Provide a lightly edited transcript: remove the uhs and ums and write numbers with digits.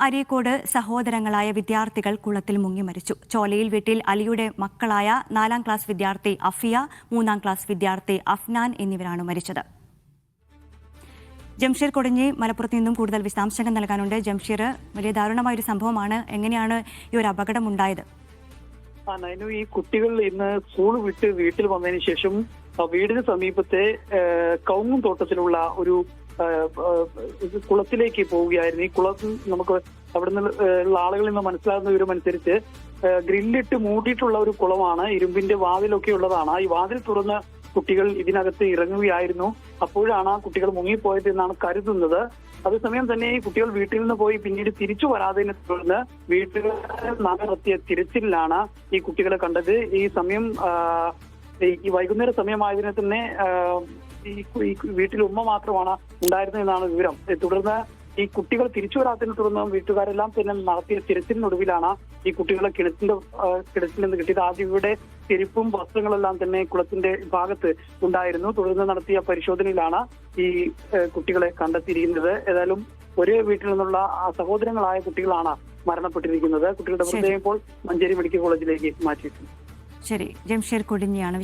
അരീക്കോട് സഹോദരങ്ങളായ വിദ്യാർത്ഥികൾ കുളത്തിൽ മുങ്ങി മരിച്ചു. ചോലയിൽ വീട്ടിൽ അലിയുടെ മക്കളായ 4ാം ക്ലാസ് വിദ്യാർത്ഥി അഫിയ, 3ാം ക്ലാസ് വിദ്യാർത്ഥി അഫ്നാൻ എന്നിവരാണ് മരിച്ചത്. ജംഷീർ കൊടിഞ്ഞി മലപ്പുറത്ത് നിന്നും കൂടുതൽ വിശദാംശങ്ങൾ നൽകാനുണ്ട്. ജംഷീർ, വലിയ ദാരുണമായൊരു സംഭവമാണ്. എങ്ങനെയാണ് ഈ ഒരു അപകടം ഉണ്ടായത്? ഈ കുട്ടികൾ ഇന്ന് സ്കൂൾ വിട്ട് വീട്ടിൽ വന്നതിന് ശേഷം വീടിന് സമീപത്തെ കവുങ്ങും തോട്ടത്തിലുള്ള ഒരു കുളത്തിലേക്ക് പോവുകയായിരുന്നു. ഈ കുളത്തിൽ നമുക്ക് അവിടെ നിന്നുള്ള ആളുകളിൽ നിന്ന് മനസ്സിലാകുന്ന വിവരമനുസരിച്ച് ഗ്രില്ലിട്ട് മൂടിയിട്ടുള്ള ഒരു കുളമാണ്. ഇരുമ്പിന്റെ വാതിലൊക്കെ ഉള്ളതാണ്. ഈ വാതിൽ തുറന്ന് കുട്ടികൾ ഇതിനകത്ത് ഇറങ്ങുകയായിരുന്നു. അപ്പോഴാണ് കുട്ടികൾ മുങ്ങിപ്പോയത് എന്നാണ് കരുതുന്നത്. അതേസമയം തന്നെ ഈ കുട്ടികൾ വീട്ടിൽ നിന്ന് പോയി പിന്നീട് തിരിച്ചു വരാതിനെ തുടർന്ന് വീട്ടുകാർ നടത്തിയ തിരച്ചിലാണ് ഈ കുട്ടികളെ കണ്ടത്. ഈ സമയം ഈ വൈകുന്നേര സമയമായതിനെ തന്നെ ഈ വീട്ടിൽ ഉമ്മ മാത്രമാണ് ഉണ്ടായിരുന്നതെന്നാണ് വിവരം. തുടർന്ന് ഈ കുട്ടികൾ തിരിച്ചു വരാത്തതിനെ തുടർന്ന് വീട്ടുകാരെല്ലാം തന്നെ നടത്തിയ തിരച്ചിലിനൊടുവിലാണ് ഈ കുട്ടികളെ കിണറ്റിൽ നിന്ന് കിട്ടിയത്. ആദ്യം ഇവിടെ ചെരുപ്പും വസ്ത്രങ്ങളെല്ലാം തന്നെ കുളത്തിന്റെ ഭാഗത്ത് ഉണ്ടായിരുന്നു. തുടർന്ന് നടത്തിയ പരിശോധനയിലാണ് ഈ കുട്ടികളെ കണ്ടെത്തിയിരിക്കുന്നത്. ഏതായാലും ഒരേ വീട്ടിൽ നിന്നുള്ള സഹോദരങ്ങളായ കുട്ടികളാണ് മരണപ്പെട്ടിരിക്കുന്നത്. കുട്ടികളുടെ മൃതദേഹം ഇപ്പോൾ മഞ്ചേരി മെഡിക്കൽ കോളേജിലേക്ക് മാറ്റിയിട്ടുണ്ട്. ശരി, ജംഷീർ കൊടിഞ്ഞിയാണ്